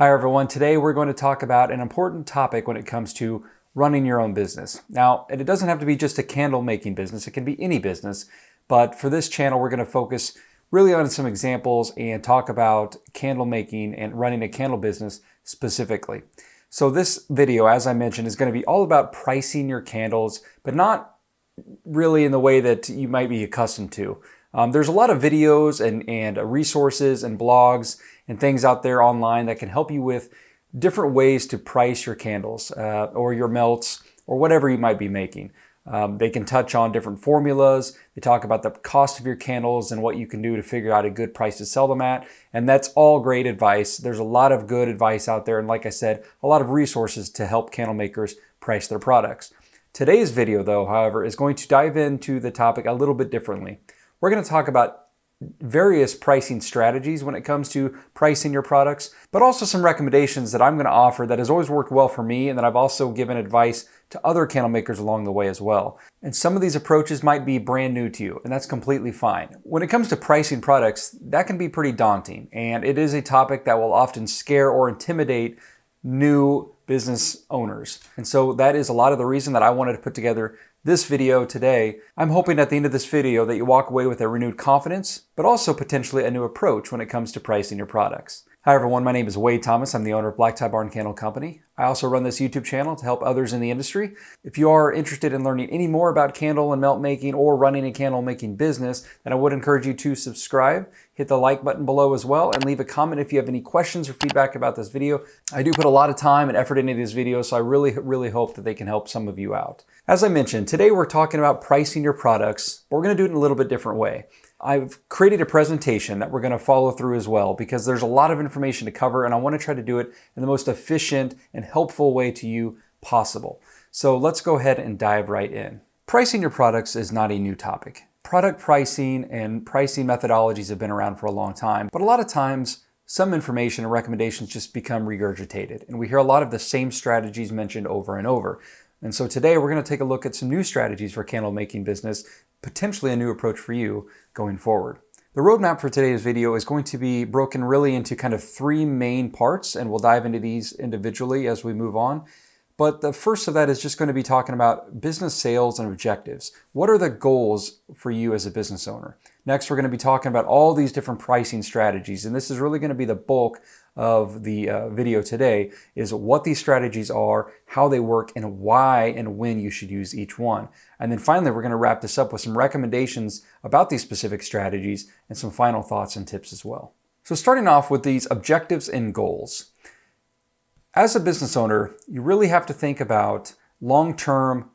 Hi everyone, today we're going to talk about an important topic when it comes to running your own business. Now, it doesn't have to be just a candle making business, it can be any business, but for this channel we're going to focus really on some examples and talk about candle making and running a candle business specifically. So this video, as I mentioned, is going to be all about pricing your candles, but not really in the way that you might be accustomed to. There's a lot of videos and resources and blogs and things out there online that can help you with different ways to price your candles or your melts or whatever you might be making. They can touch on different formulas. They talk about the cost of your candles and what you can do to figure out a good price to sell them at. And that's all great advice. There's a lot of good advice out there. And like I said, a lot of resources to help candle makers price their products. Today's video, though, however, is going to dive into the topic a little bit differently. We're going to talk about various pricing strategies when it comes to pricing your products, but also some recommendations that I'm going to offer that has always worked well for me and that I've also given advice to other candle makers along the way as well. And some of these approaches might be brand new to you, and that's completely fine. When it comes to pricing products, that can be pretty daunting, and it is a topic that will often scare or intimidate new business owners. And so that is a lot of the reason that I wanted to put together this video today. I'm hoping at the end of this video that you walk away with a renewed confidence, but also potentially a new approach when it comes to pricing your products. Hi everyone, my name is Wade Thomas. I'm the owner of Black Tie Barn Candle Company. I also run this YouTube channel to help others in the industry. If you are interested in learning any more about candle and melt making or running a candle making business, then I would encourage you to subscribe, hit the like button below as well, and leave a comment if you have any questions or feedback about this video. I do put a lot of time and effort into these videos, so I really hope that they can help some of you out. As I mentioned, today we're talking about pricing your products, but we're going to do it in a little bit different way. I've created a presentation that we're going to follow through as well because there's a lot of information to cover and I want to try to do it in the most efficient and helpful way to you possible. So let's go ahead and dive right in. Pricing your products is not a new topic. Product pricing and pricing methodologies have been around for a long time, but a lot of times some information and recommendations just become regurgitated and we hear a lot of the same strategies mentioned over and over. And so today we're going to take a look at some new strategies for candle making business, potentially a new approach for you going forward. The roadmap for today's video is going to be broken really into kind of three main parts, and we'll dive into these individually as we move on. But the first of that is just going to be talking about business sales and objectives. What are the goals for you as a business owner? Next, we're going to be talking about all these different pricing strategies, and this is really going to be the bulk of the video today, is what these strategies are, how they work, and why and when you should use each one. And then finally, we're going to wrap this up with some recommendations about these specific strategies and some final thoughts and tips as well. So starting off with these objectives and goals. As a business owner, you really have to think about long-term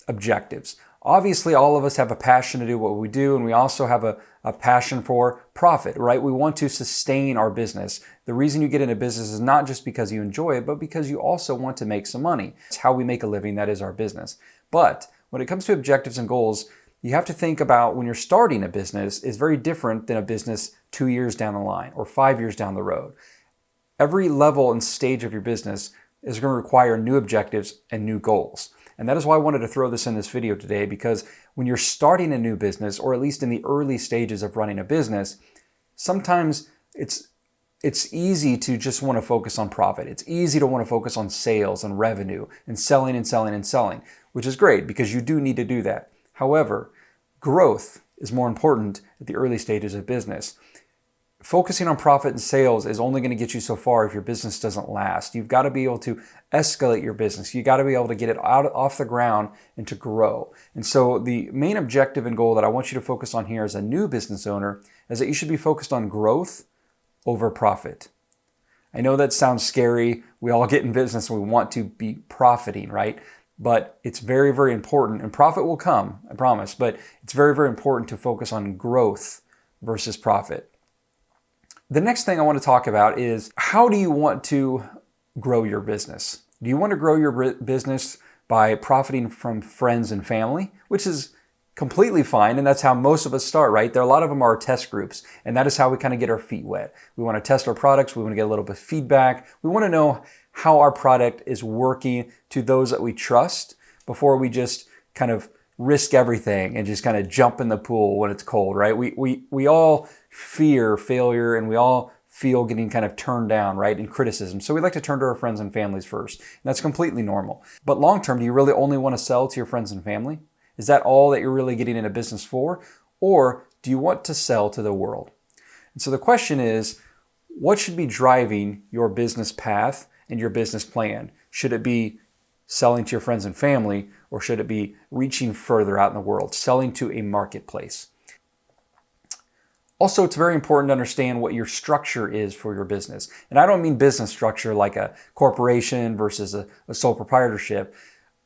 objectives. Obviously, all of us have a passion to do what we do, and we also have a passion for profit, right? We want to sustain our business. The reason you get into business is not just because you enjoy it, but because you also want to make some money. It's how we make a living. That is our business. But when it comes to objectives and goals, you have to think about when you're starting a business is very different than a business 2 years down the line or 5 years down the road. Every level and stage of your business is going to require new objectives and new goals. And that is why I wanted to throw this in this video today, because when you're starting a new business, or at least in the early stages of running a business, sometimes it's easy to just want to focus on profit. It's easy to want to focus on sales and revenue and selling and selling and selling, which is great because you do need to do that. However, growth is more important at the early stages of business. Focusing on profit and sales is only going to get you so far if your business doesn't last. You've got to be able to escalate your business. You've got to be able to get it off the ground and to grow. And so the main objective and goal that I want you to focus on here as a new business owner is that you should be focused on growth over profit. I know that sounds scary. We all get in business and we want to be profiting, right? But it's very important, and profit will come, I promise, but it's very important to focus on growth versus profit. The next thing I want to talk about is how do you want to grow your business? Do you want to grow your business by profiting from friends and family, which is completely fine, and that's how most of us start, right? A lot of them are test groups, and that is how we kind of get our feet wet. We want to test our products. We want to get a little bit of feedback. We want to know how our product is working to those that we trust before we just kind of risk everything and just kind of jump in the pool when it's cold, right? We all fear failure and we all feel getting kind of turned down, right, in criticism. So we like to turn to our friends and families first. And that's completely normal. But long term, do you really only want to sell to your friends and family? Is that all that you're really getting in a business for? Or do you want to sell to the world? And so the question is, what should be driving your business path and your business plan? Should it be selling to your friends and family, or should it be reaching further out in the world, selling to a marketplace? Also, it's very important to understand what your structure is for your business. And I don't mean business structure like a corporation versus a sole proprietorship.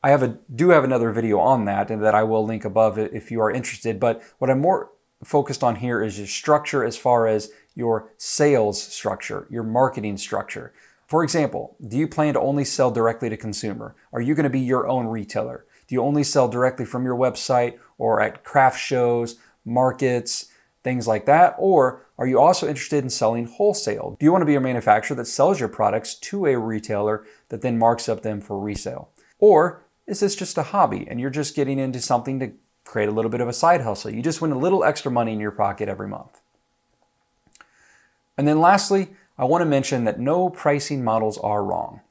I do have another video on that, and that I will link above it if you are interested. But what I'm more focused on here is your structure as far as your sales structure, your marketing structure. For example, do you plan to only sell directly to consumer? Are you going to be your own retailer? Do you only sell directly from your website or at craft shows, markets, things like that? Or are you also interested in selling wholesale? Do you want to be a manufacturer that sells your products to a retailer that then marks up them for resale? Or is this just a hobby and you're just getting into something to create a little bit of a side hustle? You just win a little extra money in your pocket every month. And then lastly, I want to mention that no pricing models are wrong.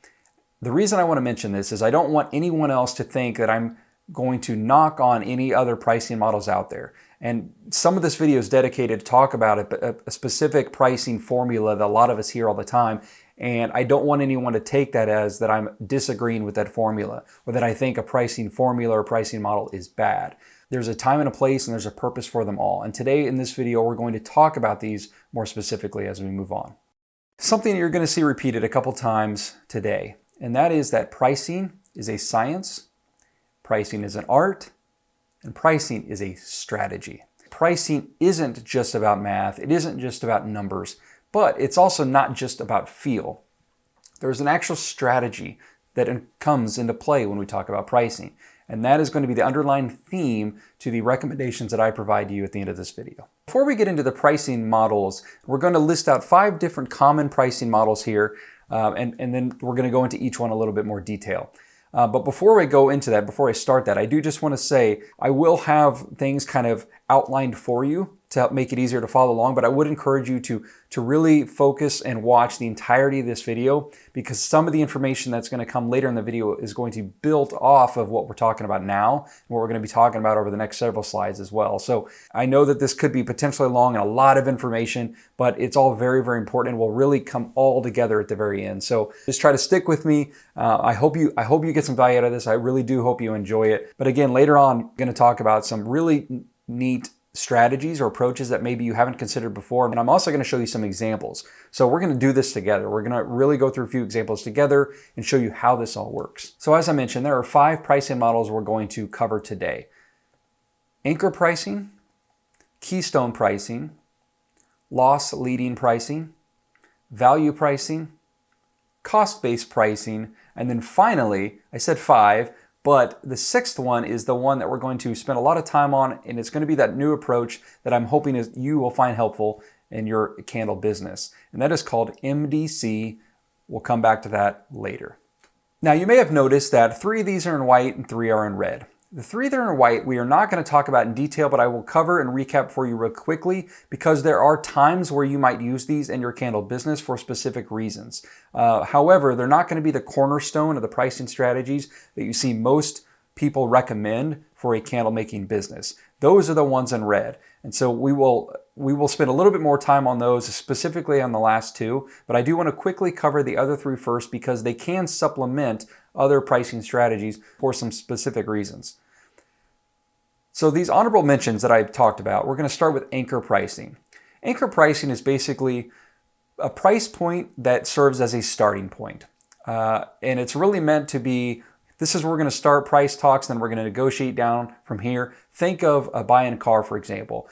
The reason I want to mention this is I don't want anyone else to think that I'm going to knock on any other pricing models out there. And some of this video is dedicated to talk about a specific pricing formula that a lot of us hear all the time. And I don't want anyone to take that as that I'm disagreeing with that formula, or that I think a pricing formula or pricing model is bad. There's a time and a place, and there's a purpose for them all. And today in this video, we're going to talk about these more specifically as we move on. Something you're going to see repeated a couple times today, and that is that pricing is a science, pricing is an art, and pricing is a strategy. Pricing isn't just about math, it isn't just about numbers, but it's also not just about feel. There's an actual strategy that comes into play when we talk about pricing, and that is going to be the underlying theme to the recommendations that I provide you at the end of this video. Before we get into the pricing models, we're going to list out 5 different common pricing models here, and then we're going to go into each one a little bit more detail. But before we go into that, before I start that, I do just want to say I will have things kind of outlined for you to help make it easier to follow along, but I would encourage you to really focus and watch the entirety of this video, because some of the information that's going to come later in the video is going to build off of what we're talking about now, and what we're going to be talking about over the next several slides as well. So I know that this could be potentially long and a lot of information, but it's all very, very important and will really come all together at the very end. So just try to stick with me. I hope you get some value out of this. I really do hope you enjoy it. But again, later on, I'm going to talk about some really neat strategies or approaches that maybe you haven't considered before. And I'm also going to show you some examples. So we're going to do this together. We're going to really go through a few examples together and show you how this all works. So as I mentioned, there are 5 pricing models we're going to cover today. Anchor pricing, keystone pricing, loss leading pricing, value pricing, cost-based pricing, and then finally, I said 5, but the 6th one is the one that we're going to spend a lot of time on, and it's going to be that new approach that I'm hoping is you will find helpful in your candle business. And that is called MDC. We'll come back to that later. Now, you may have noticed that 3 of these are in white and 3 are in red. The 3 that are in white, we are not going to talk about in detail, but I will cover and recap for you real quickly, because there are times where you might use these in your candle business for specific reasons. However, they're not going to be the cornerstone of the pricing strategies that you see most people recommend for a candle making business. Those are the ones in red. And so we will spend a little bit more time on those, specifically on the last 2, but I do want to quickly cover the other 3 first, because they can supplement other pricing strategies for some specific reasons. So these honorable mentions that I've talked about, we're going to start with anchor pricing. Anchor pricing is basically a price point that serves as a starting point. And it's really meant to be, this is where we're going to start price talks, then we're going to negotiate down from here. Think of buying a car, for example.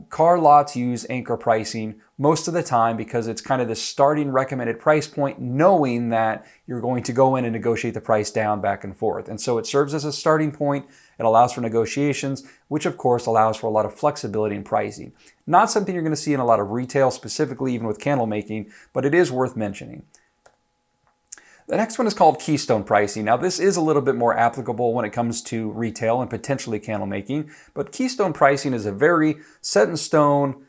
Car lots use anchor pricing most of the time because it's kind of the starting recommended price point, knowing that you're going to go in and negotiate the price down back and forth. And so it serves as a starting point. It allows for negotiations, which of course allows for a lot of flexibility in pricing. Not something you're going to see in a lot of retail, specifically even with candle making, but it is worth mentioning. The next one is called keystone pricing. Now, this is a little bit more applicable when it comes to retail and potentially candle making, but keystone pricing is a very set in stone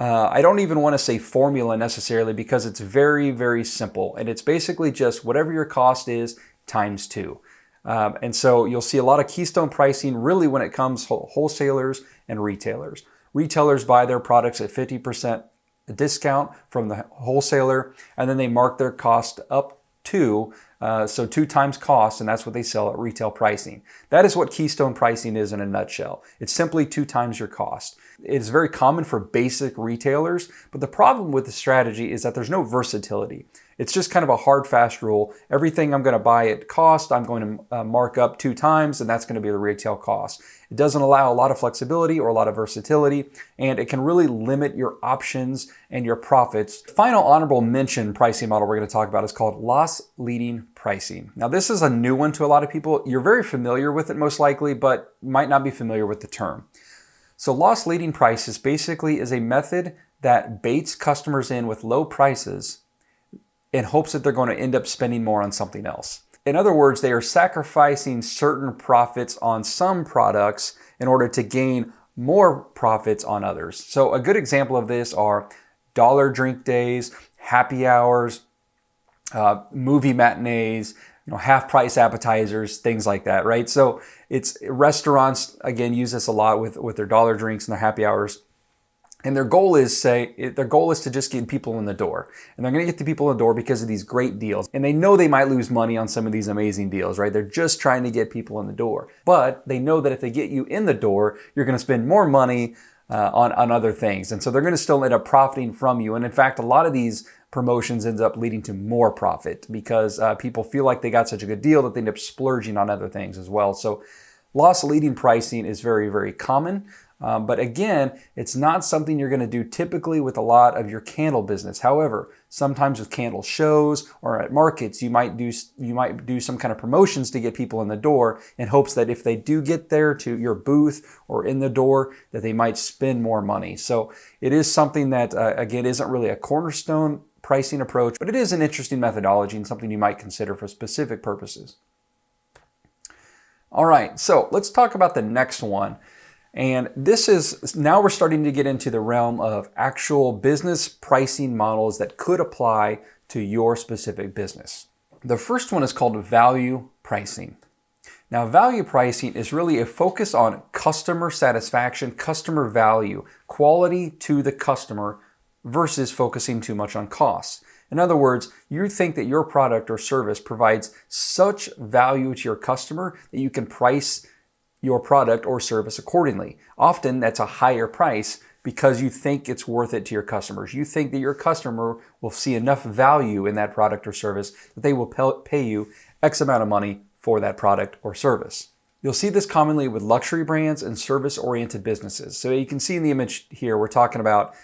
I don't even want to say formula necessarily because it's very, very simple. And it's basically just whatever your cost is times 2. And so you'll see a lot of keystone pricing really when it comes to wholesalers and retailers. Retailers buy their products at 50% discount from the wholesaler, and then they mark their cost up to, so 2 times cost, and that's what they sell at retail pricing. That is what keystone pricing is in a nutshell. It's simply 2 times your cost. It's very common for basic retailers, but the problem with the strategy is that there's no versatility. It's just kind of a hard, fast rule. Everything I'm going to buy at cost, I'm going to mark up 2 times, and that's going to be the retail cost. It doesn't allow a lot of flexibility or a lot of versatility, and it can really limit your options and your profits. The final honorable mention pricing model we're going to talk about is called loss leading pricing. Now, this is a new one to a lot of people. You're very familiar with it most likely, but might not be familiar with the term. So loss leading prices basically is a method that baits customers in with low prices in hopes that they're going to end up spending more on something else. In other words, they are sacrificing certain profits on some products in order to gain more profits on others. So a good example of this are dollar drink days, happy hours, movie matinees, half price appetizers, things like that, right? So it's restaurants, again, use this a lot with their dollar drinks and their happy hours. And their goal is to just get people in the door. And they're going to get the people in the door because of these great deals. And they know they might lose money on some of these amazing deals, right? They're just trying to get people in the door. But they know that if they get you in the door, you're going to spend more money on other things. And so they're going to still end up profiting from you. And in fact, a lot of these promotions ends up leading to more profit because people feel like they got such a good deal that they end up splurging on other things as well. So loss leading pricing is very, very common. But again, it's not something you're going to do typically with a lot of your candle business. However, sometimes with candle shows or at markets, you might do some kind of promotions to get people in the door in hopes that if they do get there to your booth or in the door, that they might spend more money. So it is something that, again, isn't really a cornerstone pricing approach, but it is an interesting methodology and something you might consider for specific purposes. All right, so let's talk about the next one. And this is, now we're starting to get into the realm of actual business pricing models that could apply to your specific business. The first one is called value pricing. Now, value pricing is really a focus on customer satisfaction, customer value, quality to the customer versus focusing too much on costs. In other words, you think that your product or service provides such value to your customer that you can price your product or service accordingly. Often that's a higher price because you think it's worth it to your customers. You think that your customer will see enough value in that product or service that they will pay you X amount of money for that product or service. You'll see this commonly with luxury brands and service-oriented businesses. So you can see in the image here, we're talking about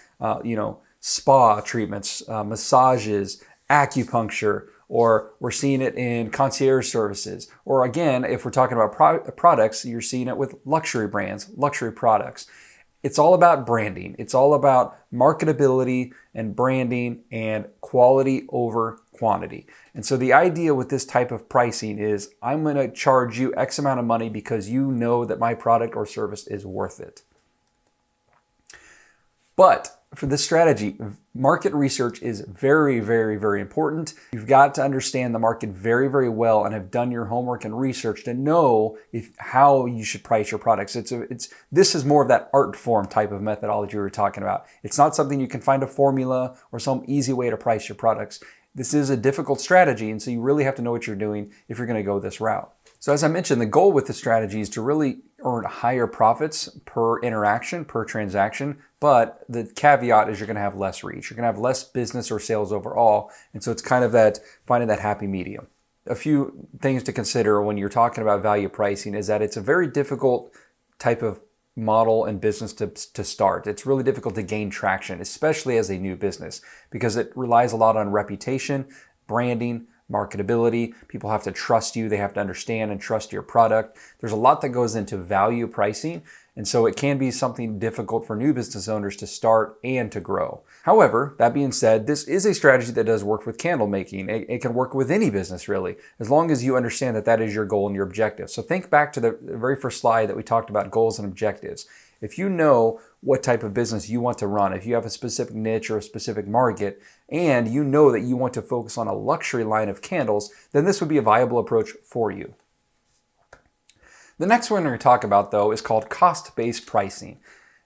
spa treatments, massages, acupuncture, or we're seeing it in concierge services. Or again, if we're talking about products, you're seeing it with luxury brands, luxury products. It's all about branding. It's all about marketability and branding and quality over quantity. And so the idea with this type of pricing is I'm going to charge you X amount of money because you know that my product or service is worth it. But for this strategy, market research is very, very, very important. You've got to understand the market very, very well and have done your homework and research to know how you should price your products. This is more of that art form type of methodology we were talking about. It's not something you can find a formula or some easy way to price your products. This is a difficult strategy, and so you really have to know what you're doing if you're going to go this route. So as I mentioned, the goal with the strategy is to really earn higher profits per interaction, per transaction, but the caveat is you're going to have less reach. You're going to have less business or sales overall, and so it's kind of that finding that happy medium. A few things to consider when you're talking about value pricing is that it's a very difficult type of model and business to start. It's really difficult to gain traction, especially as a new business, because it relies a lot on reputation, branding, marketability. People have to trust you. They have to understand and trust your product. There's a lot that goes into value pricing. And so it can be something difficult for new business owners to start and to grow. However, that being said, this is a strategy that does work with candle making. It can work with any business really, as long as you understand that that is your goal and your objective. So think back to the very first slide that we talked about goals and objectives. If you know what type of business you want to run, if you have a specific niche or a specific market, and you know that you want to focus on a luxury line of candles, then this would be a viable approach for you. The next one we're going to talk about, though, is called cost-based pricing.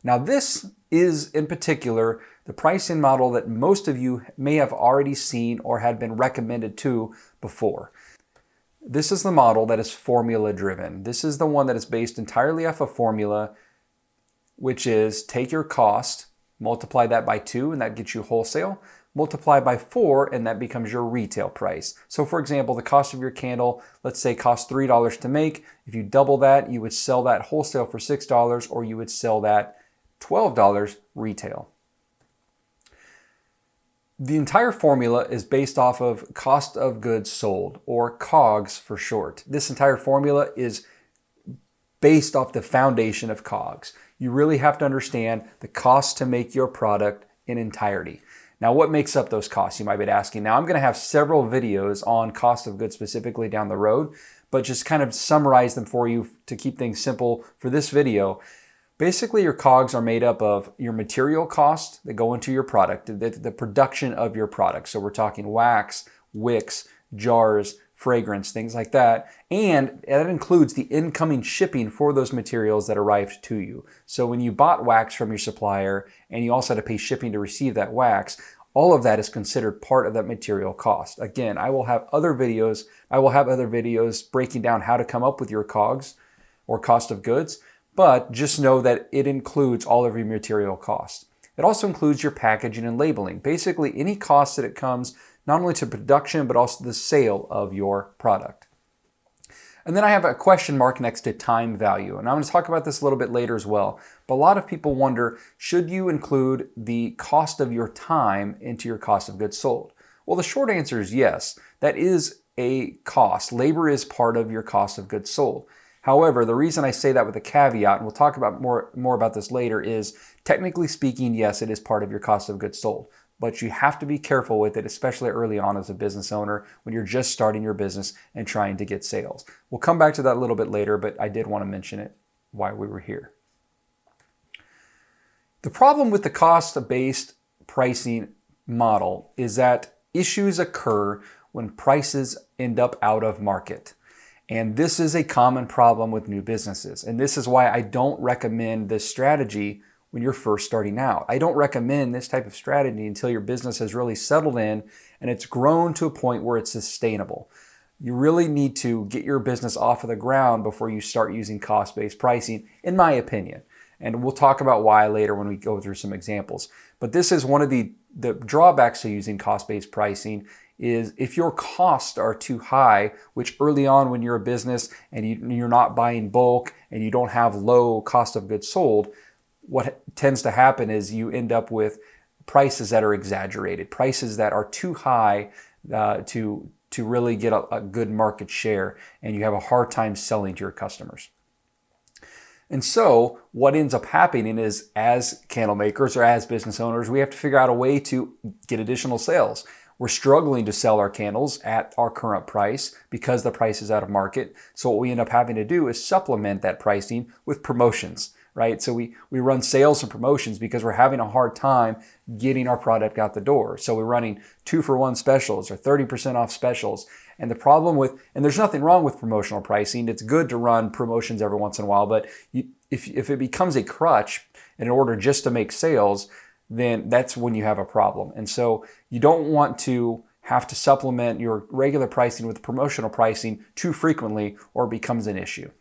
Now, this is in particular the pricing model that most of you may have already seen or had been recommended to before. This is the model that is formula driven. This is the one that is based entirely off a formula, which is take your cost, multiply that by 2, and that gets you wholesale, multiply by 4, and that becomes your retail price. So for example, the cost of your candle, let's say costs $3 to make. If you double that, you would sell that wholesale for $6, or you would sell that $12 retail. The entire formula is based off of cost of goods sold, or COGS for short. This entire formula is based off the foundation of COGS. You really have to understand the cost to make your product in entirety. Now, what makes up those costs, you might be asking. Now, I'm going to have several videos on cost of goods specifically down the road, but just kind of summarize them for you to keep things simple for this video. Basically, your COGS are made up of your material costs that go into your product, the production of your product. So we're talking wax, wicks, jars, fragrance, things like that. And that includes the incoming shipping for those materials that arrived to you. So when you bought wax from your supplier and you also had to pay shipping to receive that wax, all of that is considered part of that material cost. Again, I will have other videos breaking down how to come up with your COGS or cost of goods. But just know that it includes all of your material costs. It also includes your packaging and labeling. Basically, any cost that it comes not only to production, but also the sale of your product. And then I have a question mark next to time value. And I'm going to talk about this a little bit later as well. But a lot of people wonder, should you include the cost of your time into your cost of goods sold? Well, the short answer is yes. That is a cost. Labor is part of your cost of goods sold. However, the reason I say that with a caveat, and we'll talk about more about this later, is technically speaking, yes, it is part of your cost of goods sold. But you have to be careful with it, especially early on as a business owner when you're just starting your business and trying to get sales. We'll come back to that a little bit later, but I did want to mention it while we were here. The problem with the cost-based pricing model is that issues occur when prices end up out of market. And this is a common problem with new businesses. And this is why I don't recommend this strategy when you're first starting out. I don't recommend this type of strategy until your business has really settled in and it's grown to a point where it's sustainable. You really need to get your business off of the ground before you start using cost-based pricing, in my opinion. And we'll talk about why later when we go through some examples. But this is one of the drawbacks to using cost-based pricing is if your costs are too high, which early on when you're a business and you're not buying bulk and you don't have low cost of goods sold, what tends to happen is you end up with prices that are exaggerated, prices that are too high to really get a good market share, and you have a hard time selling to your customers. And so what ends up happening is, as candle makers or as business owners, we have to figure out a way to get additional sales. We're struggling to sell our candles at our current price because the price is out of market. So what we end up having to do is supplement that pricing with promotions, right? So we run sales and promotions because we're having a hard time getting our product out the door. So we're running 2-for-1 specials or 30% off specials. And the problem with, and there's nothing wrong with promotional pricing. It's good to run promotions every once in a while, but if it becomes a crutch in order just to make sales, then that's when you have a problem. And so you don't want to have to supplement your regular pricing with promotional pricing too frequently, or it becomes an issue.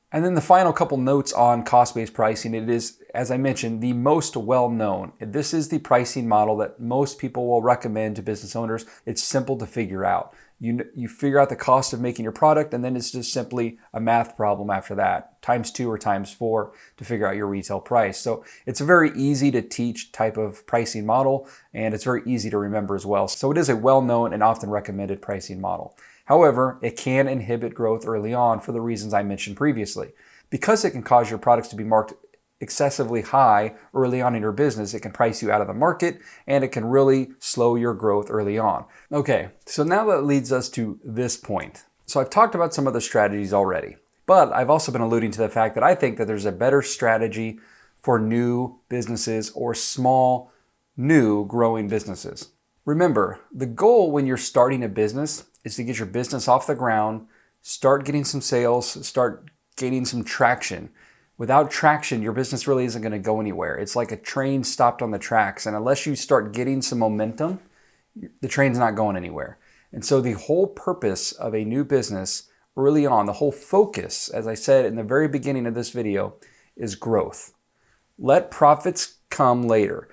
And then the final couple notes on cost-based pricing, it is, as I mentioned, the most well-known. This is the pricing model that most people will recommend to business owners. It's simple to figure out. You figure out the cost of making your product, and then it's just simply a math problem after that, ×2 or ×4 to figure out your retail price. So it's a very easy to teach type of pricing model, and it's very easy to remember as well. So it is a well-known and often recommended pricing model. However, it can inhibit growth early on for the reasons I mentioned previously. Because it can cause your products to be marked excessively high early on in your business, it can price you out of the market, and it can really slow your growth early on. Okay, so now that leads us to this point. So I've talked about some of the strategies already. But I've also been alluding to the fact that I think that there's a better strategy for new businesses or small, new growing businesses. Remember, the goal when you're starting a business is to get your business off the ground, start getting some sales, start gaining some traction. Without traction, your business really isn't going to go anywhere. It's like a train stopped on the tracks. And unless you start getting some momentum, the train's not going anywhere. And so the whole purpose of a new business early on, the whole focus, as I said in the very beginning of this video, is growth. Let profits come later.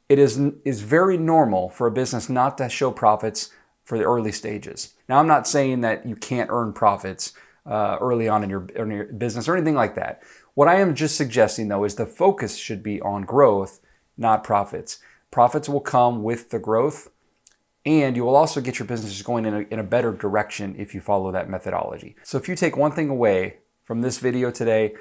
It is very normal for a business not to show profits for the early stages. Now, I'm not saying that you can't earn profits early on in your business or anything like that. What I am just suggesting, though, is the focus should be on growth, not profits. Profits will come with the growth, and you will also get your business going in a better direction if you follow that methodology. So if you take one thing away from this video today,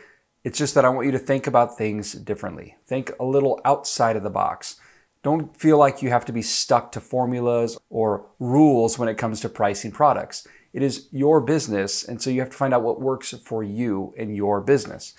it's just that I want you to think about things differently. Think a little outside of the box. Don't feel like you have to be stuck to formulas or rules when it comes to pricing products. It is your business, and so you have to find out what works for you in your business.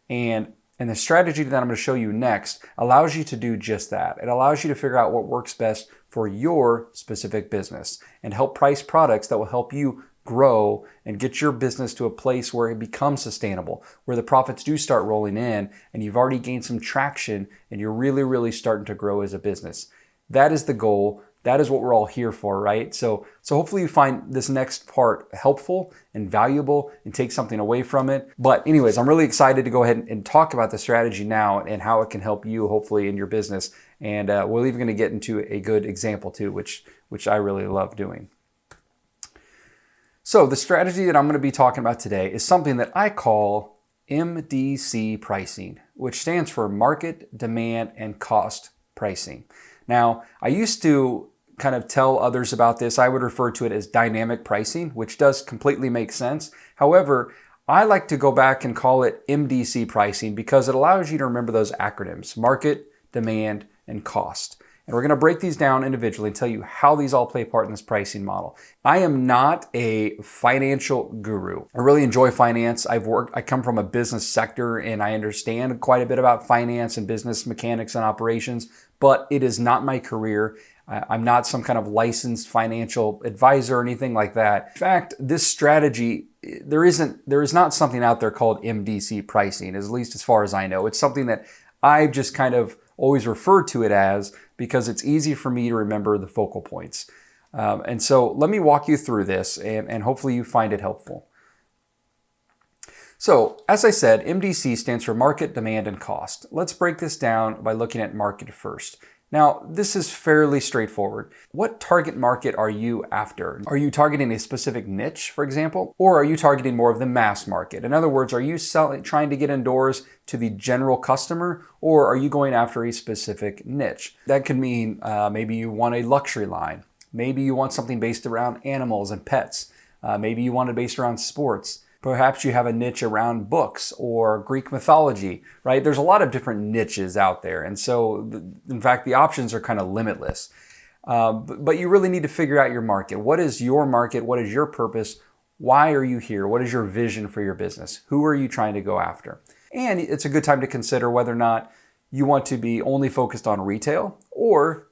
And the strategy that I'm going to show you next allows you to do just that. It allows you to figure out what works best for your specific business and help price products that will help you grow and get your business to a place where it becomes sustainable, where the profits do start rolling in and you've already gained some traction and you're really, really starting to grow as a business. That is the goal. That is what we're all here for, right? So hopefully you find this next part helpful and valuable and take something away from it. But anyways, I'm really excited to go ahead and talk about the strategy now and how it can help you hopefully in your business. And we're even going to get into a good example too, which I really love doing. So the strategy that I'm going to be talking about today is something that I call MDC pricing, which stands for market, demand, and cost pricing. Now, I used to kind of tell others about this. I would refer to it as dynamic pricing, which does completely make sense. However, I like to go back and call it MDC pricing because it allows you to remember those acronyms: market, demand, and cost. And we're going to break these down individually and tell you how these all play a part in this pricing model. I am not a financial guru. I really enjoy finance. I come from a business sector and I understand quite a bit about finance and business mechanics and operations, but it is not my career. I'm not some kind of licensed financial advisor or anything like that. In fact, this strategy, there is not something out there called MDC pricing, at least as far as I know. It's something that I've just kind of always referred to it as because it's easy for me to remember the focal points. And so let me walk you through this and hopefully you find it helpful. So as I said, MDC stands for market, demand, and cost. Let's break this down by looking at market first. Now, this is fairly straightforward. What target market are you after? Are you targeting a specific niche, for example? Or are you targeting more of the mass market? In other words, are you trying to get indoors to the general customer, or are you going after a specific niche? That could mean maybe you want a luxury line. Maybe you want something based around animals and pets. Maybe you want it based around sports. Perhaps you have a niche around books or Greek mythology, right? There's a lot of different niches out there. And so, in fact, the options are kind of limitless. But you really need to figure out your market. What is your market? What is your purpose? Why are you here? What is your vision for your business? Who are you trying to go after? And it's a good time to consider whether or not you want to be only focused on retail, or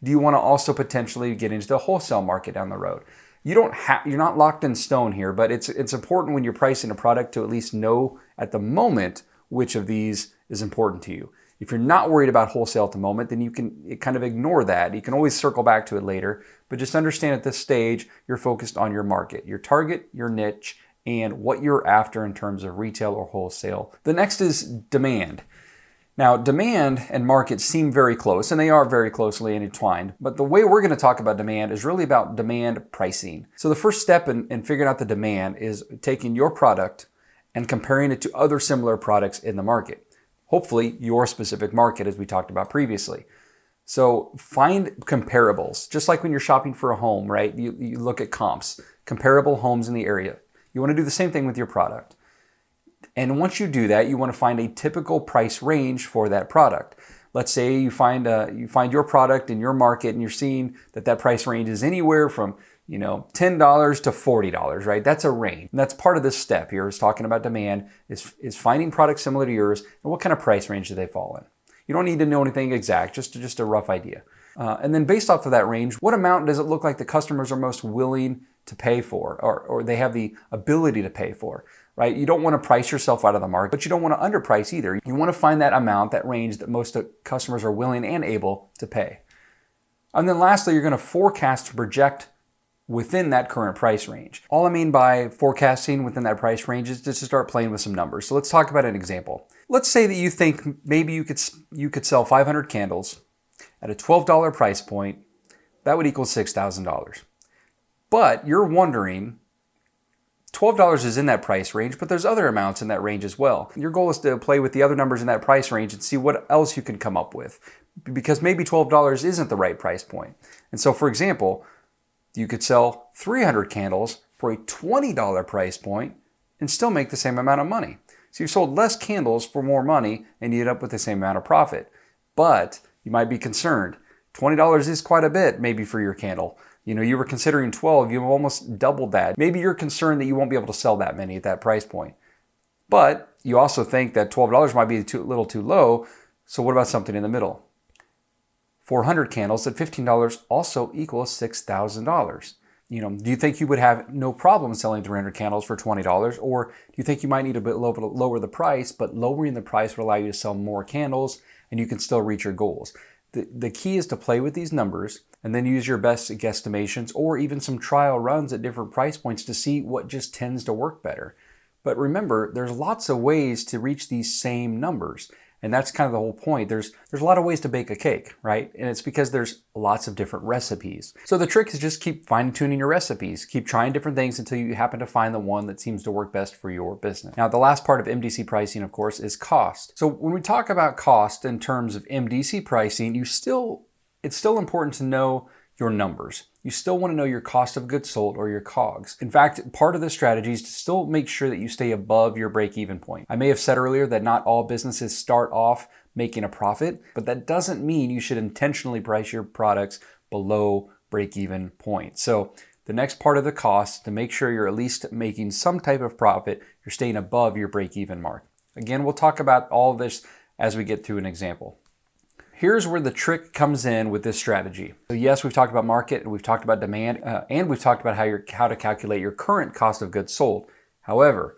do you want to also potentially get into the wholesale market down the road? You're not locked in stone here, but it's important when you're pricing a product to at least know at the moment which of these is important to you. If you're not worried about wholesale at the moment, then you can kind of ignore that. You can always circle back to it later, but just understand at this stage, you're focused on your market, your target, your niche, and what you're after in terms of retail or wholesale. The next is demand. Now, demand and market seem very close, and they are very closely intertwined, but the way we're going to talk about demand is really about demand pricing. So the first step in figuring out the demand is taking your product and comparing it to other similar products in the market. Hopefully, your specific market, as we talked about previously. So find comparables, just like when you're shopping for a home, right? You look at comps, comparable homes in the area. You want to do the same thing with your product. And once you do that, you want to find a typical price range for that product. Let's say you find your product in your market and you're seeing that price range is anywhere from $10 to $40, right? That's a range. And that's part of this step here is talking about demand, is finding products similar to yours and what kind of price range do they fall in. You don't need to know anything exact, just a rough idea. And then based off of that range, what amount does it look like the customers are most willing to pay for or they have the ability to pay for, right? You don't want to price yourself out of the market, but you don't want to underprice either. You want to find that amount, that range that most customers are willing and able to pay. And then lastly, you're going to forecast to project within that current price range. All I mean by forecasting within that price range is just to start playing with some numbers. So let's talk about an example. Let's say that you think maybe you could sell 500 candles at a $12 price point. That would equal $6,000. But you're wondering, $12 is in that price range, but there's other amounts in that range as well. Your goal is to play with the other numbers in that price range and see what else you can come up with, because maybe $12 isn't the right price point. And so, for example, you could sell 300 candles for a $20 price point and still make the same amount of money. So you sold less candles for more money and you end up with the same amount of profit. But you might be concerned. $20 is quite a bit maybe for your candle. You were considering 12, you've almost doubled that. Maybe you're concerned that you won't be able to sell that many at that price point. But you also think that $12 might be a little too low. So what about something in the middle? 400 candles at $15 also equals $6,000. Do you think you would have no problem selling 300 candles for $20? Or do you think you might need a bit lower the price, but lowering the price would allow you to sell more candles and you can still reach your goals? The key is to play with these numbers and then use your best guesstimations or even some trial runs at different price points to see what just tends to work better. But remember, there's lots of ways to reach these same numbers. And that's kind of the whole point. There's a lot of ways to bake a cake, right? And it's because there's lots of different recipes. So the trick is just keep fine-tuning your recipes. Keep trying different things until you happen to find the one that seems to work best for your business. Now, the last part of MDC pricing, of course, is cost. So when we talk about cost in terms of MDC pricing, it's still important to know your numbers. You still want to know your cost of goods sold or your COGS. In fact, part of the strategy is to still make sure that you stay above your break-even point. I may have said earlier that not all businesses start off making a profit, but that doesn't mean you should intentionally price your products below break-even point. So the next part of the cost, to make sure you're at least making some type of profit, you're staying above your break-even mark. Again, we'll talk about all of this as we get through an example. Here's where the trick comes in with this strategy. So yes, we've talked about market, and we've talked about demand, and we've talked about how to calculate your current cost of goods sold. However,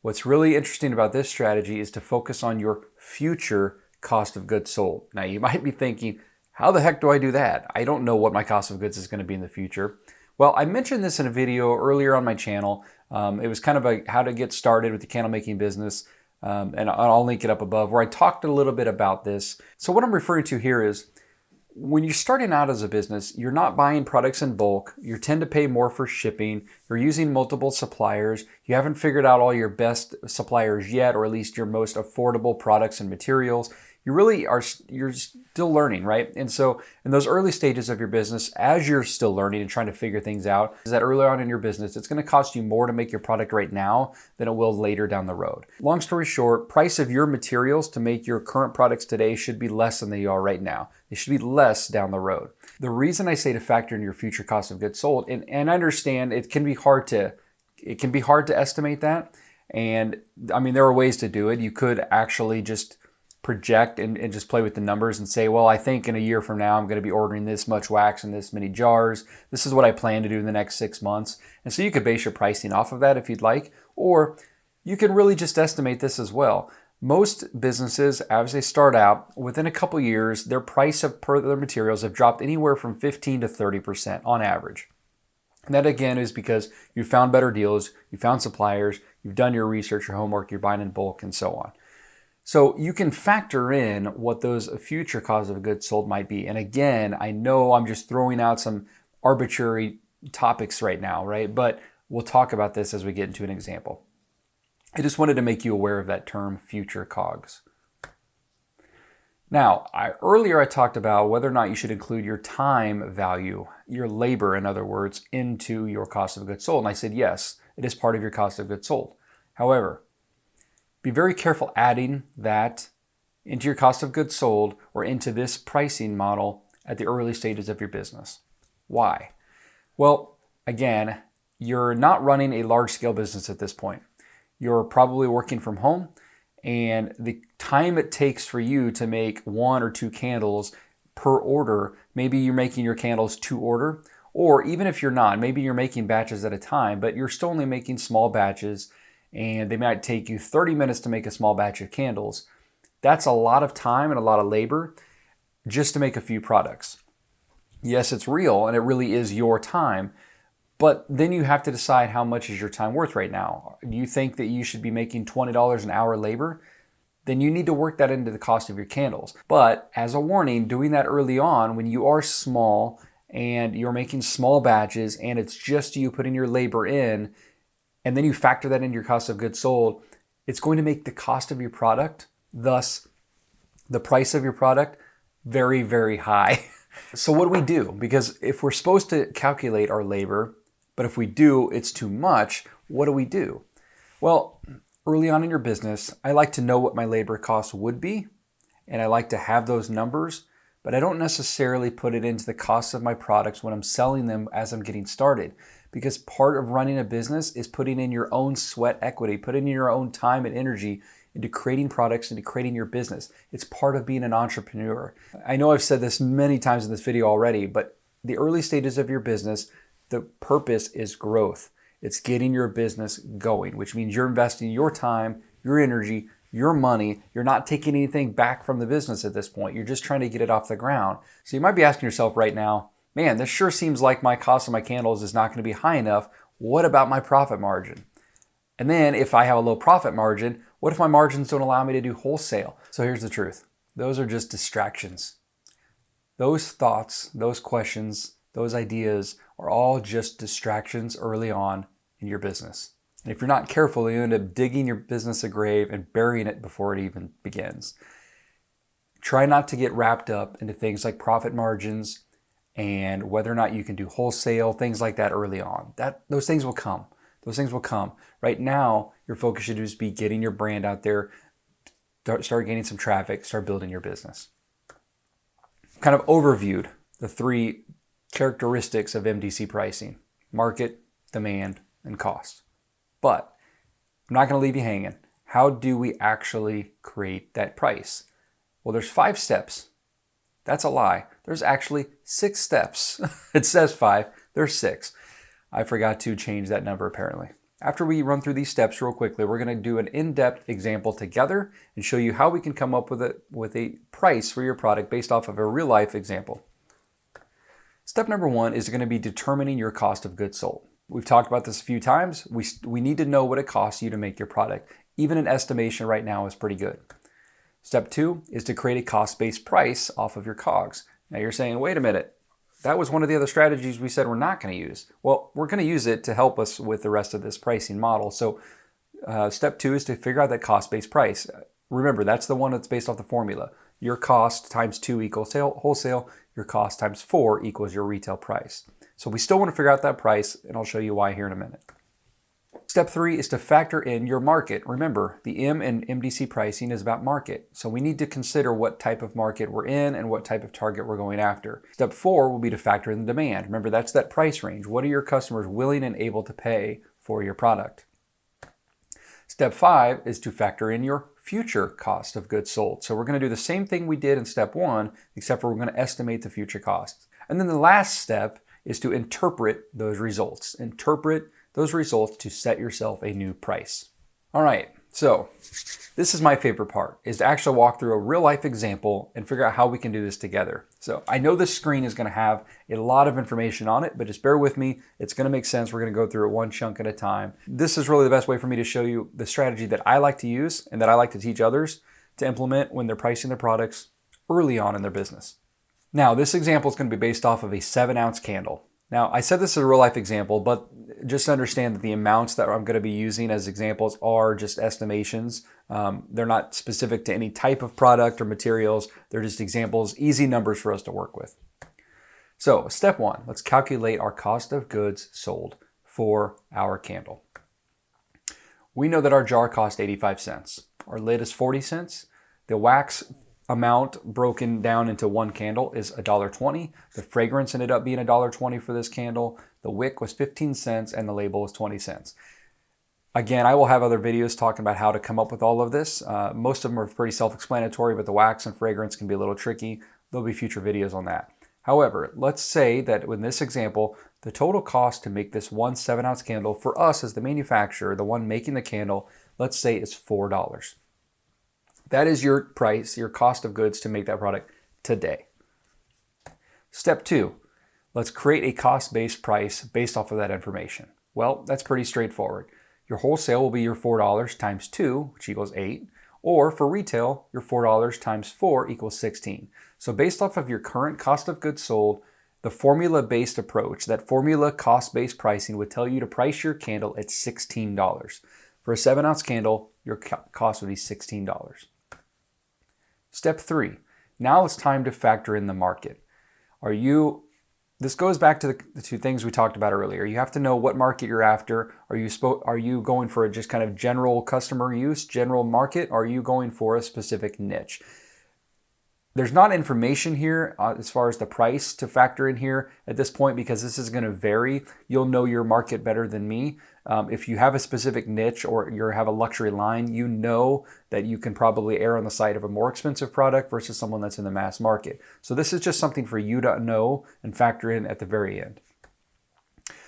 what's really interesting about this strategy is to focus on your future cost of goods sold. Now, you might be thinking, how the heck do I do that? I don't know what my cost of goods is going to be in the future. Well, I mentioned this in a video earlier on my channel. It was kind of a how to get started with the candle making business. And I'll link it up above, where I talked a little bit about this. So what I'm referring to here is when you're starting out as a business, you're not buying products in bulk. You tend to pay more for shipping. You're using multiple suppliers. You haven't figured out all your best suppliers yet, or at least your most affordable products and materials. You're still learning, right? And so in those early stages of your business, as you're still learning and trying to figure things out, is that early on in your business, it's going to cost you more to make your product right now than it will later down the road. Long story short, price of your materials to make your current products today should be less than they are right now. They should be less down the road. The reason I say to factor in your future cost of goods sold, and I understand it can be hard to estimate that. And I mean, there are ways to do it. You could actually just project and just play with the numbers and say, well, I think in a year from now, I'm going to be ordering this much wax in this many jars. This is what I plan to do in the next 6 months. And so you could base your pricing off of that if you'd like, or you can really just estimate this as well. Most businesses, as they start out, within a couple years, their price of their materials have dropped anywhere from 15 to 30% on average. And that again is because you found better deals, you found suppliers, you've done your research, your homework, you're buying in bulk, and so on. So you can factor in what those future costs of goods sold might be. And again, I know I'm just throwing out some arbitrary topics right now, right? But we'll talk about this as we get into an example. I just wanted to make you aware of that term, future COGS. Now, earlier I talked about whether or not you should include your time value, your labor, in other words, into your cost of goods sold. And I said, yes, it is part of your cost of goods sold. However, be very careful adding that into your cost of goods sold or into this pricing model at the early stages of your business. Why? Well, again, you're not running a large-scale business at this point. You're probably working from home, and the time it takes for you to make 1 or 2 candles per order, maybe you're making your candles to order, or even if you're not, maybe you're making batches at a time, but you're still only making small batches, and they might take you 30 minutes to make a small batch of candles. That's a lot of time and a lot of labor just to make a few products. Yes, it's real, and it really is your time, but then you have to decide how much is your time worth right now. Do you think that you should be making $20 an hour labor? Then you need to work that into the cost of your candles. But as a warning, doing that early on when you are small and you're making small batches and it's just you putting your labor in, and then you factor that into your cost of goods sold, it's going to make the cost of your product, thus the price of your product, very, very high. So what do we do? Because if we're supposed to calculate our labor, but if we do, it's too much, what do we do? Well, early on in your business, I like to know what my labor costs would be, and I like to have those numbers, but I don't necessarily put it into the cost of my products when I'm selling them as I'm getting started. Because part of running a business is putting in your own sweat equity, putting in your own time and energy into creating products, into creating your business. It's part of being an entrepreneur. I know I've said this many times in this video already, but the early stages of your business, the purpose is growth. It's getting your business going, which means you're investing your time, your energy, your money. You're not taking anything back from the business at this point. You're just trying to get it off the ground. So you might be asking yourself right now, man, this sure seems like my cost of my candles is not going to be high enough. What about my profit margin? And then if I have a low profit margin, what if my margins don't allow me to do wholesale? So here's the truth. Those are just distractions. Those thoughts, those questions, those ideas are all just distractions early on in your business. And if you're not careful, you end up digging your business a grave and burying it before it even begins. Try not to get wrapped up into things like profit margins and whether or not you can do wholesale, things like that early on. Those things will come. Those things will come. Right now, your focus should just be getting your brand out there, start gaining some traffic, start building your business. Kind of overviewed the 3 characteristics of MDC pricing: market, demand, and cost. But I'm not going to leave you hanging. How do we actually create that price? Well, there's 5 steps. That's a lie. There's actually 6 steps. It says 5, there's 6. I forgot to change that number apparently. After we run through these steps real quickly, we're going to do an in-depth example together and show you how we can come up with a price for your product based off of a real-life example. Step number 1 is going to be determining your cost of goods sold. We've talked about this a few times. We need to know what it costs you to make your product. Even an estimation right now is pretty good. Step 2 is to create a cost-based price off of your COGS. Now you're saying, wait a minute, that was one of the other strategies we said we're not going to use. Well, we're going to use it to help us with the rest of this pricing model. So step 2 is to figure out that cost-based price. Remember, that's the one that's based off the formula. Your cost times 2 equals wholesale. Your cost times 4 equals your retail price. So we still want to figure out that price, and I'll show you why here in a minute. Step 3 is to factor in your market. Remember, the M in MDC pricing is about market. So we need to consider what type of market we're in and what type of target we're going after. Step 4 will be to factor in the demand. Remember, that's that price range. What are your customers willing and able to pay for your product? Step 5 is to factor in your future cost of goods sold. So we're going to do the same thing we did in step 1, except for we're going to estimate the future costs. And then the last step is to interpret those results. Interpret those results to set yourself a new price. All right, so this is my favorite part, is to actually walk through a real life example and figure out how we can do this together. So I know this screen is going to have a lot of information on it, but just bear with me. It's going to make sense. We're going to go through it one chunk at a time. This is really the best way for me to show you the strategy that I like to use and that I like to teach others to implement when they're pricing their products early on in their business. Now, this example is going to be based off of a 7-ounce candle. Now, I said this is a real life example, but just understand that the amounts that I'm going to be using as examples are just estimations. They're not specific to any type of product or materials. They're just examples, easy numbers for us to work with. So step 1, let's calculate our cost of goods sold for our candle. We know that our jar cost 85 cents. Our lid is 40 cents. The wax amount broken down into one candle is $1.20. The fragrance ended up being $1.20 for this candle. The wick was 15 cents and the label was 20 cents. Again, I will have other videos talking about how to come up with all of this. Most of them are pretty self-explanatory, but the wax and fragrance can be a little tricky. There'll be future videos on that. However, let's say that in this example, the total cost to make this one 7-ounce candle for us as the manufacturer, the one making the candle, let's say is $4. That is your price, your cost of goods to make that product today. Step 2, let's create a cost-based price based off of that information. Well, that's pretty straightforward. Your wholesale will be your $4 times 2, which equals 8. Or for retail, your $4 times 4 equals 16. So based off of your current cost of goods sold, the formula-based approach, that formula cost-based pricing would tell you to price your candle at $16. For a 7-ounce candle, your cost would be $16. Step 3, now it's time to factor in the market. This goes back to the two things we talked about earlier. You have to know what market you're after. Are you going for just kind of general customer use, general market, or are you going for a specific niche? There's not information here as far as the price to factor in here at this point because this is going to vary. You'll know your market better than me. If you have a specific niche or you have a luxury line, you know that you can probably err on the side of a more expensive product versus someone that's in the mass market. So this is just something for you to know and factor in at the very end.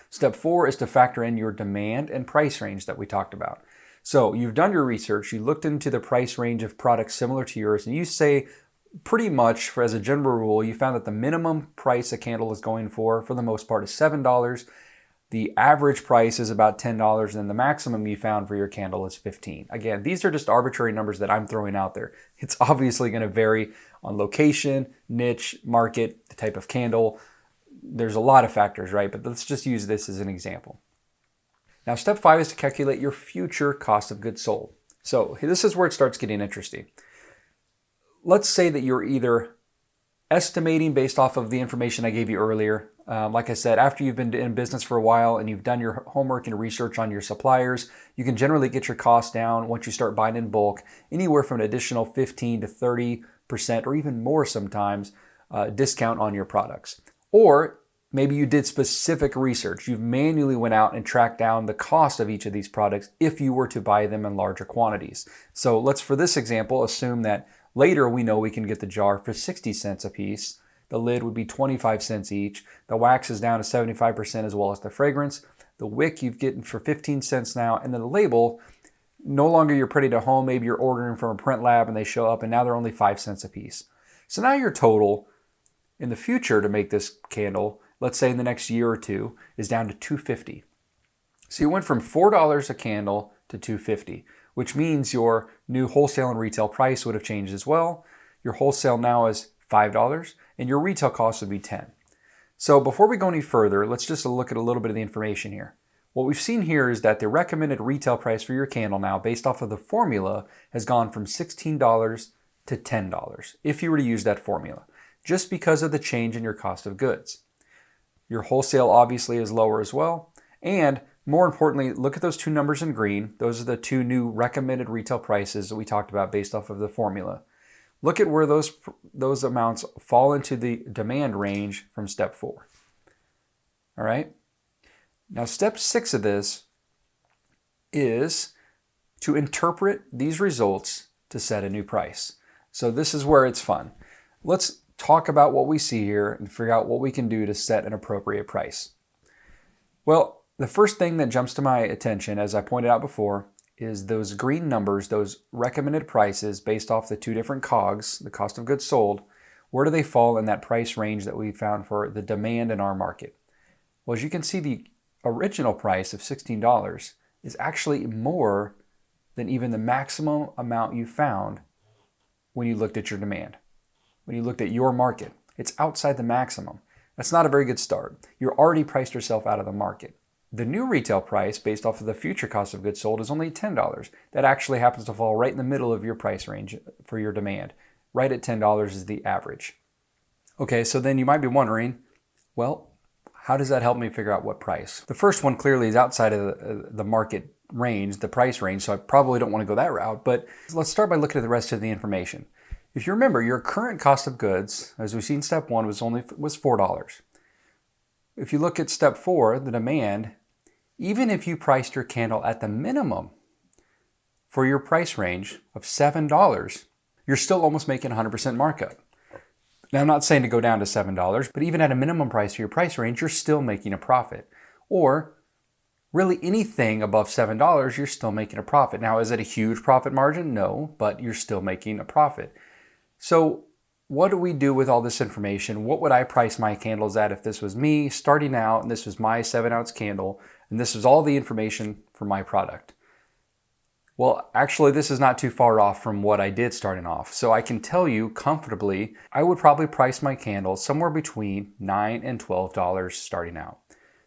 Step 4 is to factor in your demand and price range that we talked about. So you've done your research, you looked into the price range of products similar to yours, and you say, pretty much, as a general rule, you found that the minimum price a candle is going for the most part, is $7. The average price is about $10, and the maximum you found for your candle is $15. Again, these are just arbitrary numbers that I'm throwing out there. It's obviously going to vary on location, niche, market, the type of candle. There's a lot of factors, right? But let's just use this as an example. Now, step 5 is to calculate your future cost of goods sold. So this is where it starts getting interesting. Let's say that you're either estimating based off of the information I gave you earlier. Like I said, after you've been in business for a while and you've done your homework and research on your suppliers, you can generally get your costs down once you start buying in bulk, anywhere from an additional 15 to 30% or even more sometimes discount on your products. Or maybe you did specific research. You've manually went out and tracked down the cost of each of these products if you were to buy them in larger quantities. So let's, for this example, assume that later we know we can get the jar for 60 cents a piece. The lid would be 25 cents each. The wax is down to 75% as well as the fragrance. The wick you've getting for 15 cents now. And then the label, no longer you're printing at home. Maybe you're ordering from a print lab and they show up and now they're only 5 cents a piece. So now your total in the future to make this candle, let's say in the next year or two, is down to $2.50. So you went from $4 a candle to $2.50, which means your new wholesale and retail price would have changed as well. Your wholesale now is $5 and your retail cost would be $10. So before we go any further, let's just look at a little bit of the information here. What we've seen here is that the recommended retail price for your candle now, based off of the formula, has gone from $16 to $10 if you were to use that formula, just because of the change in your cost of goods. Your wholesale obviously is lower as well. And more importantly, look at those two numbers in green. Those are the two new recommended retail prices that we talked about based off of the formula. Look at where those amounts fall into the demand range from step 4. All right. Now, step 6 of this is to interpret these results to set a new price. So this is where it's fun. Let's talk about what we see here and figure out what we can do to set an appropriate price. Well, the first thing that jumps to my attention, as I pointed out before, is those green numbers, those recommended prices based off the two different COGS, the cost of goods sold. Where do they fall in that price range that we found for the demand in our market? Well, as you can see, the original price of $16 is actually more than even the maximum amount you found when you looked at your demand. When you looked at your market, it's outside the maximum. That's not a very good start. You're already priced yourself out of the market. The new retail price based off of the future cost of goods sold is only $10. That actually happens to fall right in the middle of your price range for your demand. Right at $10 is the average. Okay, so then you might be wondering, well, how does that help me figure out what price? The first one clearly is outside of the market range, the price range, so I probably don't want to go that route, but let's start by looking at the rest of the information. If you remember, your current cost of goods, as we've seen step 1, was $4. If you look at step 4, the demand, even if you priced your candle at the minimum for your price range of $7, you're still almost making 100% markup. Now, I'm not saying to go down to $7, but even at a minimum price for your price range, you're still making a profit. Or really anything above $7, you're still making a profit. Now, is it a huge profit margin? No, but you're still making a profit. So what do we do with all this information? What would I price my candles at if this was me starting out and this was my 7-ounce candle and this was all the information for my product? Well, actually, this is not too far off from what I did starting off. So I can tell you comfortably, I would probably price my candles somewhere between $9 and $12 starting out.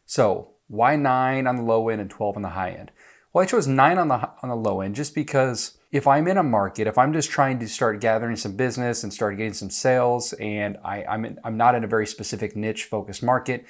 So why 9 on the low end and 12 on the high end? Well, I chose 9 on the low end just because if I'm in a market, if I'm just trying to start gathering some business and start getting some sales, and I'm not in a very specific niche focused market,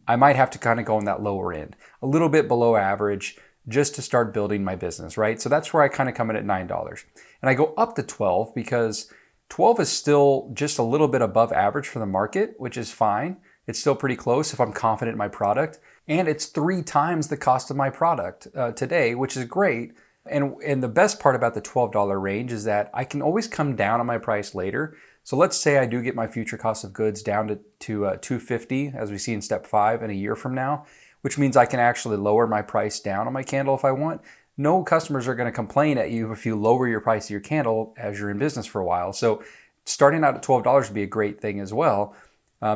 I might have to kind of go on that lower end, a little bit below average, just to start building my business, right? So that's where I kind of come in at $9. And I go up to 12 because 12 is still just a little bit above average for the market, which is fine. It's still pretty close if I'm confident in my product. And it's 3 times the cost of my product today, which is great. And the best part about the $12 range is that I can always come down on my price later. So let's say I do get my future cost of goods down to $250, as we see in step 5 in a year from now, which means I can actually lower my price down on my candle if I want. No customers are going to complain at you if you lower your price of your candle as you're in business for a while. So starting out at $12 would be a great thing as well.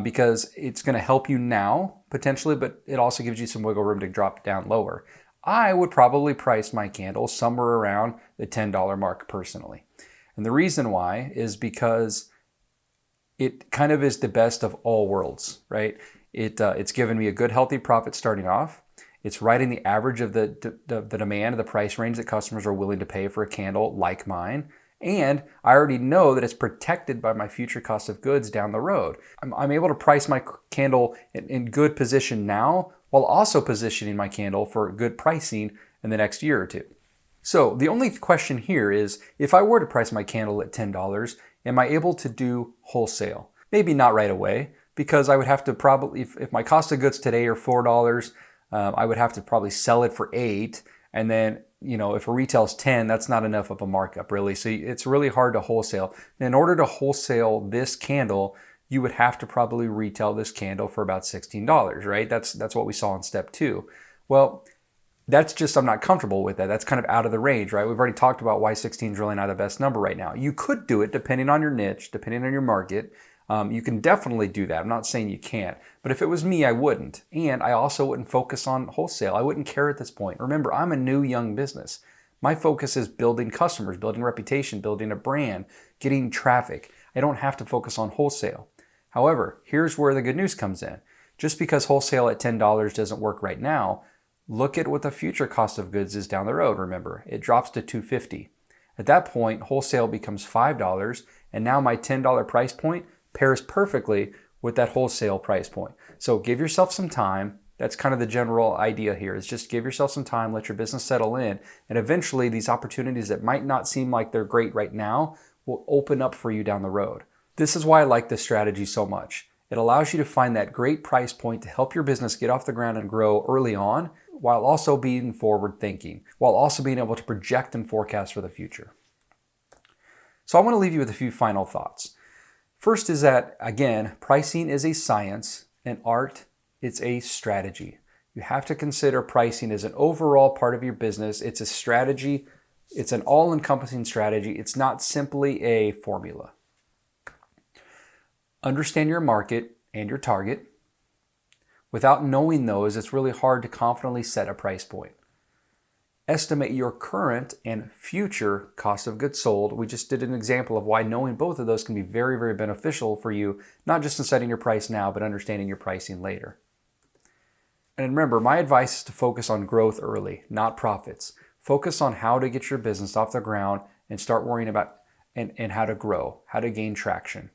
Because it's going to help you now, potentially, but it also gives you some wiggle room to drop down lower. I would probably price my candle somewhere around the $10 mark personally. And the reason why is because it kind of is the best of all worlds, right? It's given me a good, healthy profit starting off. It's right in the average of the demand, the price range that customers are willing to pay for a candle like mine. And I already know that it's protected by my future cost of goods down the road. I'm able to price my candle in good position now while also positioning my candle for good pricing in the next year or two. So the only question here is, if I were to price my candle at $10, am I able to do wholesale? Maybe not right away, because I would have to probably, if my cost of goods today are $4, I would have to probably sell it for $8, and then if a retail is 10, that's not enough of a markup really. So it's really hard to wholesale. In order to wholesale this candle, you would have to probably retail this candle for about $16, right? That's what we saw in step 2. Well, that's just, I'm not comfortable with that. That's kind of out of the range, right? We've already talked about why 16 is really not the best number right now. You could do it depending on your niche, depending on your market. You can definitely do that. I'm not saying you can't, but if it was me, I wouldn't. And I also wouldn't focus on wholesale. I wouldn't care at this point. Remember, I'm a new young business. My focus is building customers, building reputation, building a brand, getting traffic. I don't have to focus on wholesale. However, here's where the good news comes in. Just because wholesale at $10 doesn't work right now, look at what the future cost of goods is down the road. Remember, it drops to $250. At that point, wholesale becomes $5, and now my $10 price point pairs perfectly with that wholesale price point. So give yourself some time. That's kind of the general idea here, is just give yourself some time, let your business settle in, and eventually these opportunities that might not seem like they're great right now will open up for you down the road. This is why I like this strategy so much. It allows you to find that great price point to help your business get off the ground and grow early on, while also being forward thinking, while also being able to project and forecast for the future. So I want to leave you with a few final thoughts. First is that, again, pricing is a science, and art, it's a strategy. You have to consider pricing as an overall part of your business. It's a strategy. It's an all-encompassing strategy. It's not simply a formula. Understand your market and your target. Without knowing those, it's really hard to confidently set a price point. Estimate your current and future cost of goods sold. We just did an example of why knowing both of those can be very, very beneficial for you, not just in setting your price now, but understanding your pricing later. And remember, my advice is to focus on growth early, not profits. Focus on how to get your business off the ground and start worrying about and how to grow, how to gain traction.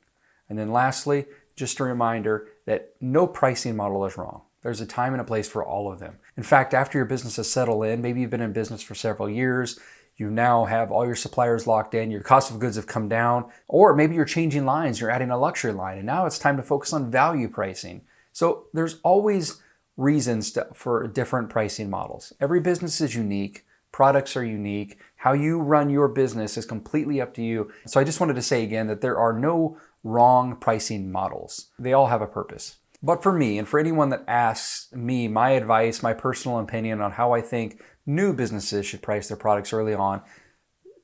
And then lastly, just a reminder that no pricing model is wrong. There's a time and a place for all of them. In fact, after your business has settled in, maybe you've been in business for several years, you now have all your suppliers locked in, your cost of goods have come down, or maybe you're changing lines, you're adding a luxury line, and now it's time to focus on value pricing. So there's always reasons for different pricing models. Every business is unique, products are unique, how you run your business is completely up to you. So I just wanted to say again that there are no wrong pricing models. They all have a purpose. But for me, and for anyone that asks me my advice, my personal opinion on how I think new businesses should price their products early on,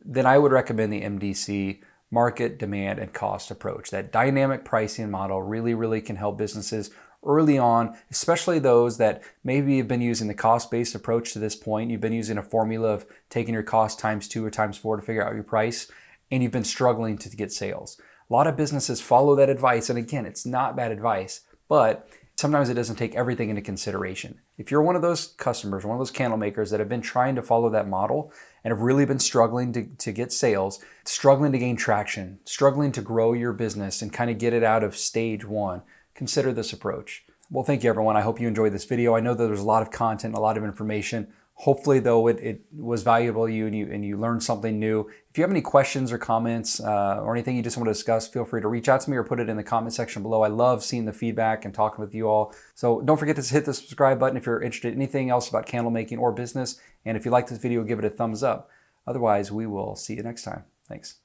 then I would recommend the MDC, market, demand, and cost approach. That dynamic pricing model really can help businesses early on, especially those that maybe have been using the cost-based approach to this point. You've been using a formula of taking your cost times 2 or times 4 to figure out your price, and you've been struggling to get sales. A lot of businesses follow that advice, and again, it's not bad advice, but sometimes it doesn't take everything into consideration. If you're one of those customers, one of those candle makers that have been trying to follow that model and have really been struggling to get sales, struggling to gain traction, struggling to grow your business and kind of get it out of stage 1, consider this approach. Well, thank you everyone. I hope you enjoyed this video. I know that there's a lot of content, a lot of information. Hopefully though it was valuable to you and you learned something new. If you have any questions or comments or anything you just want to discuss, feel free to reach out to me or put it in the comment section below. I love seeing the feedback and talking with you all. So don't forget to hit the subscribe button if you're interested in anything else about candle making or business. And if you like this video, give it a thumbs up. Otherwise, we will see you next time. Thanks.